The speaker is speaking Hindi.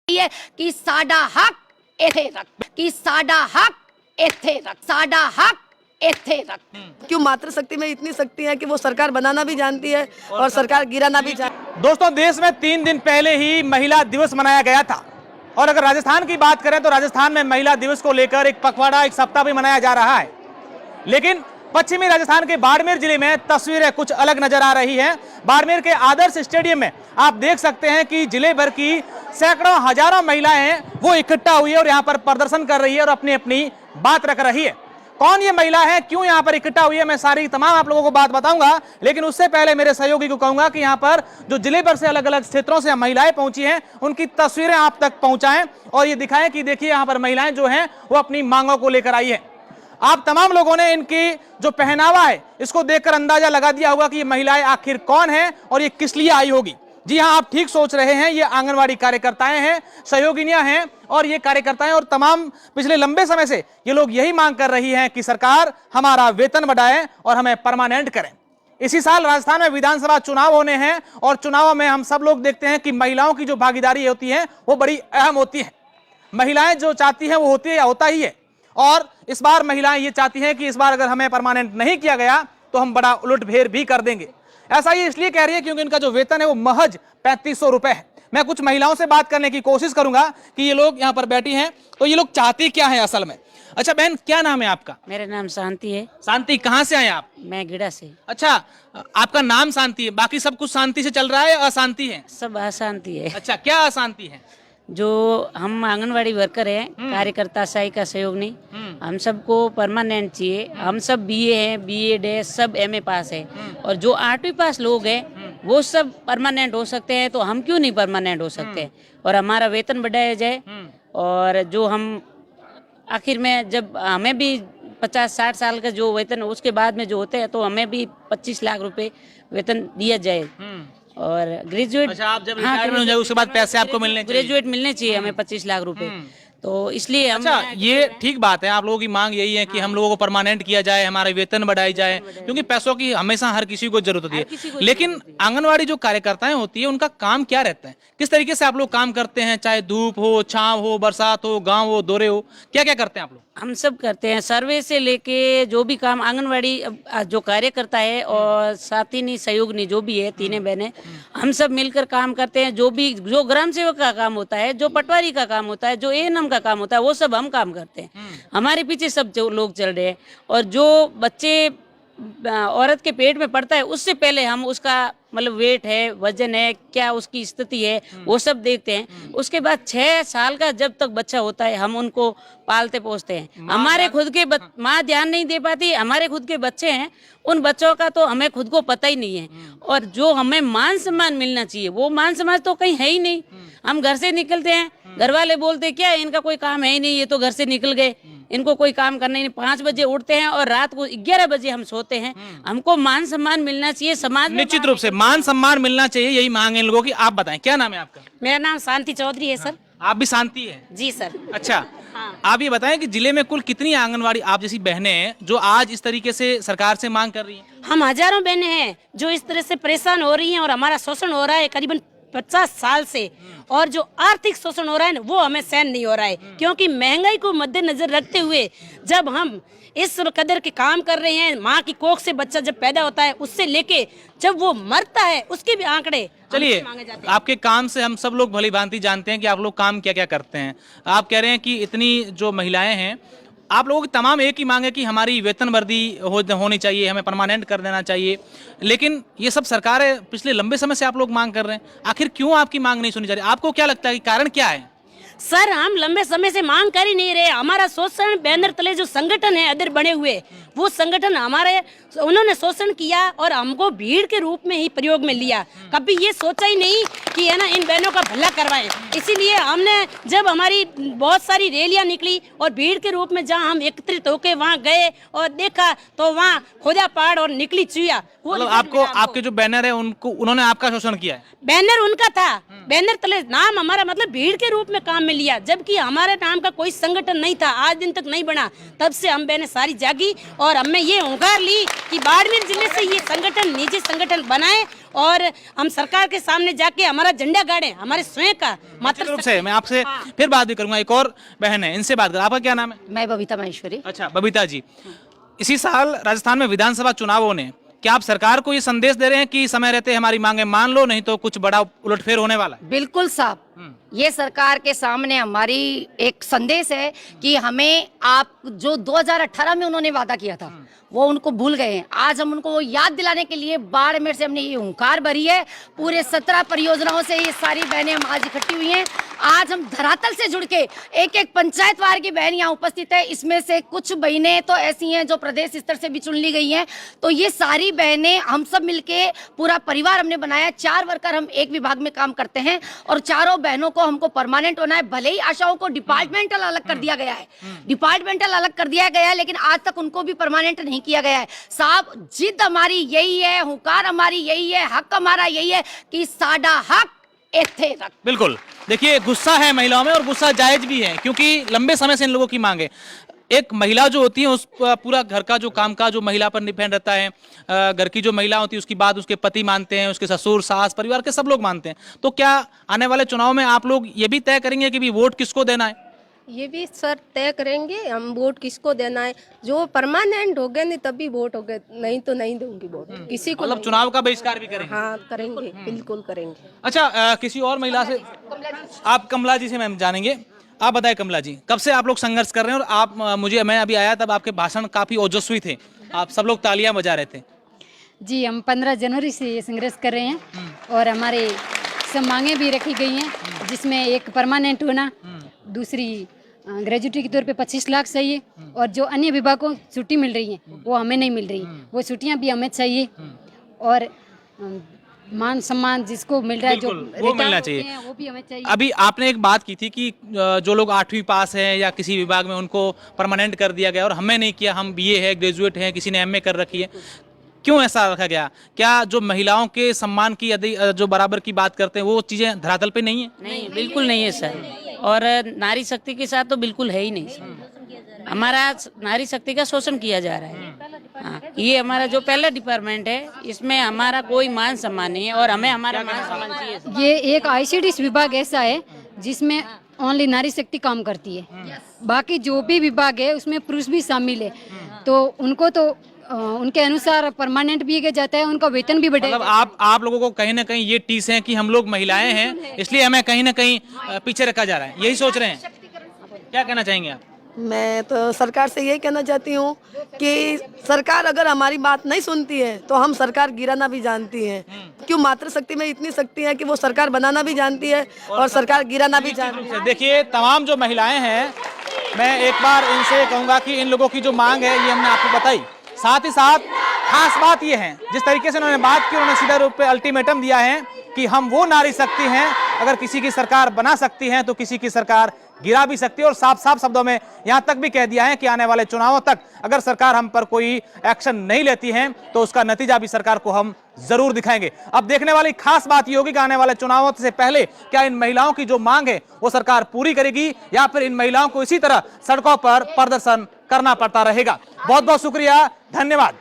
है कि साडा हक इथे रख, कि साडा हक इथे रख, साडा हक इथे रख। क्यों मातृशक्ति में इतनी शक्ति है कि वो सरकार बनाना भी जानती है और सरकार गिराना भी जानती है। दोस्तों, देश में 3 दिन पहले ही महिला दिवस मनाया गया था और अगर राजस्थान की बात करें तो राजस्थान में महिला दिवस को लेकर एक पखवाड़ा, एक सप्ताह भी मनाया जा रहा है। लेकिन पश्चिमी राजस्थान के बाड़मेर जिले में तस्वीरें कुछ अलग नजर आ रही हैं। बाड़मेर के आदर्श स्टेडियम में आप देख सकते हैं कि जिले भर की सैकड़ों हजारों महिलाएं हैं वो इकट्ठा हुई है और यहाँ पर प्रदर्शन कर रही है और अपनी अपनी बात रख रही है। कौन ये महिला है, क्यों यहाँ पर इकट्ठा हुई है, मैं सारी तमाम आप लोगों को बात बताऊंगा। लेकिन उससे पहले मेरे सहयोगी को कहूंगा कि यहाँ पर जो जिले भर से अलग अलग क्षेत्रों से महिलाएं पहुंची हैं उनकी तस्वीरें आप तक पहुंचाएं और ये दिखाएं कि देखिए यहाँ पर महिलाएं जो हैं वो अपनी मांगों को लेकर आई है। आप तमाम लोगों ने इनकी जो पहनावा है इसको देखकर अंदाजा लगा दिया होगा कि ये महिलाएं आखिर कौन है और ये किस लिए आई होगी। जी हाँ, आप ठीक सोच रहे हैं, ये आंगनवाड़ी कार्यकर्ताएं हैं, सहयोगिनियां हैं और ये कार्यकर्ताएं और तमाम पिछले लंबे समय से ये लोग यही मांग कर रही हैं कि सरकार हमारा वेतन बढ़ाए और हमें परमानेंट करें। इसी साल राजस्थान में विधानसभा चुनाव होने हैं और चुनाव में हम सब लोग देखते हैं कि महिलाओं की जो भागीदारी होती है वो बड़ी अहम होती है। महिलाएं जो चाहती हैं वो होती है, होता ही है। और इस बार महिलाएं ये चाहती हैं कि इस बार अगर हमें परमानेंट नहीं किया गया तो हम बड़ा उलटफेर भी कर देंगे। ऐसा ये इसलिए कह रही है क्योंकि इनका जो वेतन है वो महज 3500 रुपए है। मैं कुछ महिलाओं से बात करने की कोशिश करूंगा कि ये लोग यहाँ पर बैठी हैं तो ये लोग चाहती क्या है असल में। अच्छा बहन, क्या नाम है आपका? मेरा नाम शांति है। शांति, कहाँ से आए आप? मैं गिड़ा से। अच्छा, आपका नाम शांति है, बाकी सब कुछ शांति से चल रहा है या अशांति है? सब अशांति है। अच्छा, क्या अशांति है? जो हम आंगनवाड़ी वर्कर हैं, कार्यकर्ता सहायिका सहयोगिनी, हम सबको परमानेंट चाहिए। हम सब बीए हैं, बीएड है, सब एमए पास है और जो 8वीं पास लोग हैं वो सब परमानेंट हो सकते हैं, तो हम क्यों नहीं परमानेंट हो सकते? और हमारा वेतन बढ़ाया जाए और जो हम आखिर में जब हमें भी 50-60 साल का जो वेतन उसके बाद में जो होते हैं तो हमें भी 25 लाख रुपए वेतन दिया जाए। और ग्रेजुएट, अच्छा, आप जब रिटायरमेंट हो जाए उसके बाद पैसे आपको मिलने चाहिए? ग्रेजुएट मिलने चाहिए हमें 25 लाख रुपए। तो इसलिए हम अच्छा, ये ठीक बात है, आप लोगों की मांग यही है कि हम लोगों को परमानेंट किया जाए, हमारे वेतन बढ़ाई जाए, क्योंकि पैसों की हमेशा हर किसी को जरूरत होती है। लेकिन आंगनवाड़ी जो कार्यकर्ताएं होती है उनका काम क्या रहता है, किस तरीके से आप लोग काम करते हैं? चाहे धूप हो, छांव हो, बरसात हो, गाँव हो, दौरे हो, क्या क्या करते हैं आप लोग? हम सब करते हैं, सर्वे से लेके जो भी काम आंगनवाड़ी जो कार्यकर्ता है और साथी सहयोगनी जो भी है, तीनों बहनें, हम सब मिलकर काम करते हैं। जो ग्राम सेवक का काम होता है, जो पटवारी का काम होता है, जो एएनएम का काम होता है, वो सब हम काम करते हैं। हमारे पीछे सब जो लोग चल रहे हैं और जो बच्चे औरत के पेट में पड़ता है उससे पहले हम उसका मतलब वेट है, वजन है, क्या उसकी स्थिति है, वो सब देखते हैं। उसके बाद 6 साल का जब तक बच्चा होता है हम उनको पालते पोसते हैं। हमारे खुद के माँ ध्यान नहीं दे पाती, हमारे खुद के बच्चे हैं, उन बच्चों का तो हमें खुद को पता ही नहीं है। और जो हमें मान सम्मान मिलना चाहिए वो मान सम्मान तो कहीं है ही नहीं। हम घर से निकलते हैं, घर वाले बोलते क्या इनका कोई काम है ही नहीं, ये तो घर से निकल गए, इनको कोई काम करना ही नहीं। 5 बजे उठते हैं और रात को 11 बजे हम सोते हैं। हमको मान सम्मान मिलना चाहिए समाज में। निश्चित रूप से मान सम्मान मिलना चाहिए, यही मांग है इन लोगों की। आप बताएं, क्या नाम है आपका? मेरा नाम शांति चौधरी है सर। आप भी शांति है? जी सर। अच्छा, आप ये बताएं कि जिले में कुल कितनी आंगनवाड़ी आप जैसी बहनें हैं जो आज इस तरीके से सरकार से मांग कर रही हैं? हम हजारों बहनें हैं जो इस तरह से परेशान हो रही हैं और हमारा शोषण हो रहा है करीबन 50 साल से। और जो आर्थिक शोषण हो रहा है ना वो हमें सहन नहीं हो रहा है, क्योंकि महंगाई को मद्देनजर रखते हुए जब हम इस कदर के काम कर रहे हैं, माँ की कोख से बच्चा जब पैदा होता है उससे लेके जब वो मरता है उसके भी आंकड़े चलिए, आपके काम से हम सब लोग भली भांति जानते हैं कि आप लोग काम क्या क्या करते हैं। आप कह रहे हैं कि इतनी जो महिलाएं हैं, आप लोगों की तमाम एक ही मांग है कि हमारी वेतन वृद्धि होनी चाहिए, हमें परमानेंट कर देना चाहिए। लेकिन ये सब सरकारें पिछले लंबे समय से आप लोग मांग कर रहे हैं, आखिर क्यों आपकी मांग नहीं सुनी जा रही? आपको क्या लगता है कि कारण क्या है? सर, हम लंबे समय से मांग कर ही नहीं रहे। हमारा शोषण बैनर तले जो संगठन है अदर बने हुए, वो संगठन हमारे उन्होंने शोषण किया और हमको भीड़ के रूप में ही प्रयोग में लिया। कभी ये सोचा ही नहीं कि है ना इन बहनों का भला करवाएं। इसीलिए हमने जब हमारी बहुत सारी रैलियां निकली और भीड़ के रूप में जहां हम एकत्रित होके वहां गए और देखा तो वहां खोदा पहाड़ और निकली चुया। मतलब आपको आपके जो बैनर है उनको उन्होंने आपका शोषण किया है? बैनर उनका था, बैनर तले नाम हमारा मतलब भीड़ के रूप में काम में में लिया, जबकि हमारे नाम का कोई संगठन नहीं था, आज दिन तक नहीं बना। तब से हम बहनें सारी जागी और हमने ये हुंकार ली कि बाड़मेर जिले से ये संगठन निजी संगठन बनाए और हम सरकार के सामने जाके हमारा झंडा गाड़े, हमारे स्वयं का निश्चित रूप से मैं आपसे फिर बात भी करूंगा। एक और बहन है, इनसे बात कर। आपका क्या नाम है? मैं बबीता महेश्वरी। अच्छा बबीता जी, इसी साल राजस्थान में विधानसभा चुनावों ने, क्या आप सरकार को ये संदेश दे रहे हैं कि समय रहते हमारी मांगे मान लो, नहीं तो कुछ बड़ा उलटफेर होने वाला है? बिल्कुल साहब, ये सरकार के सामने हमारी एक संदेश है कि हमें आप जो 2018 में उन्होंने वादा किया था वो उनको भूल गए हैं। आज हम उनको वो याद दिलाने के लिए बाड़मेर से हमने ये हुंकार भरी है। पूरे 17 परियोजनाओं से ये सारी बहनें हम आज इकट्ठी हुई हैं। आज हम धरातल से जुड़ के एक एक पंचायत वार की बहन यहाँ उपस्थित है। इसमें से कुछ बहनें तो ऐसी हैं जो प्रदेश स्तर से भी चुन ली गई हैं। तो ये सारी बहनें हम सब मिलके पूरा परिवार हमने बनाया। 4 वर्कर हम एक विभाग में काम करते हैं और चारों बहनों को हमको परमानेंट होना है। भले ही आशाओं को डिपार्टमेंटल अलग कर दिया गया है, डिपार्टमेंटल अलग कर दिया गया है, लेकिन आज तक उनको भी परमानेंट नहीं किया गया है। साहब, जिद हमारी यही है, हुंकार हमारी यही है, हक हमारा यही है कि साडा हक इत्थे तक। बिल्कुल, देखिए गुस्सा है महिलाओं में और गुस्सा जायज भी है, क्योंकि लंबे समय से इन लोगों की मांग है। एक महिला जो होती है उस पूरा घर का जो कामकाज जो महिला पर डिपेंड रहता है, घर की जो महिला होती है उसकी बात उसके पति मानते हैं, उसके ससुर सास परिवार के सब लोग मानते हैं। तो क्या आने वाले चुनाव में आप लोग ये भी तय करेंगे कि भी वोट किसको देना है? ये भी सर तय करेंगे हम वोट किसको देना है। जो परमानेंट हो गए नहीं तभी वोट हो गए, नहीं तो नहीं दूंगी वोट किसी को। मतलब चुनाव का बहिष्कार भी करेंगे? हाँ करेंगे, बिल्कुल करेंगे। अच्छा, किसी और महिला से, आप कमला जी से मैम जानेंगे। आप बताएं कमला जी, कब से आप लोग संघर्ष कर रहे हैं? और आप मैं अभी आया तब आपके भाषण काफी ओजस्वी थे, आप सब लोग तालियां बजा रहे थे। जी, हम 15 जनवरी से ये संघर्ष कर रहे हैं और हमारे सब मांगे भी रखी गई हैं, जिसमें एक परमानेंट होना, दूसरी ग्रेजुएटी के तौर पे 25 लाख चाहिए और जो अन्य विभागों को छुट्टी मिल रही है वो हमें नहीं मिल रही, वो छुट्टियां भी हमें चाहिए और मान सम्मान जिसको मिल रहा है जो वो मिलना चाहिए, वो भी हमें चाहिए। अभी आपने एक बात की थी कि जो लोग 8वीं पास हैं या किसी विभाग में उनको परमानेंट कर दिया गया और हमें नहीं किया, हम बीए है, ग्रेजुएट हैं, किसी ने एमए कर रखी है, क्यों ऐसा रखा गया? क्या जो महिलाओं के सम्मान की जो बराबर की बात करते हैं वो चीजें धरातल पे नहीं है? नहीं, बिल्कुल नहीं है सर। और नारी शक्ति के साथ तो बिल्कुल है ही नहीं सर। हमारा नारी शक्ति का शोषण किया जा रहा है। हाँ, ये हमारा जो पहला डिपार्टमेंट है इसमें हमारा कोई मान सम्मान नहीं है और हमें हमारा मान सम्मान चाहिए। ये एक आईसीडीएस विभाग ऐसा है जिसमें ओनली नारी शक्ति काम करती है, बाकी जो भी विभाग है उसमें पुरुष भी शामिल है, तो उनको तो उनके अनुसार परमानेंट भी किया जाता है, उनका वेतन भी बढ़ेगा। मतलब आप लोगों को कहीं ना कहीं ये टीस है कि हम लोग महिलाएं हैं इसलिए हमें कहीं ना कहीं पीछे रखा जा रहा है, यही सोच रहे हैं? क्या कहना चाहेंगे आप? मैं तो सरकार से यही कहना चाहती हूँ कि सरकार अगर हमारी बात नहीं सुनती है तो हम सरकार गिराना भी जानती है। क्यों, मातृशक्ति में इतनी शक्ति है कि वो सरकार बनाना भी जानती है और सरकार गिराना भी जानती है। देखिए, तमाम जो महिलाएं हैं, मैं एक बार इनसे कहूँगा कि इन लोगों की जो मांग है ये हमने आपको बताई। साथ ही साथ खास बात ये है, जिस तरीके से उन्होंने बात की, उन्होंने सीधा रूप पे अल्टीमेटम दिया है कि हम वो नारी शक्ति हैं, अगर किसी की सरकार बना सकती हैं तो किसी की सरकार गिरा भी सकती है। और साफ साफ शब्दों में यहां तक भी कह दिया है कि आने वाले चुनावों तक अगर सरकार हम पर कोई एक्शन नहीं लेती है तो उसका नतीजा भी सरकार को हम जरूर दिखाएंगे। अब देखने वाली खास बात ये होगी कि आने वाले चुनावों से पहले क्या इन महिलाओं की जो मांग है वो सरकार पूरी करेगी या फिर इन महिलाओं को इसी तरह सड़कों पर प्रदर्शन करना पड़ता रहेगा। बहुत बहुत शुक्रिया, धन्यवाद।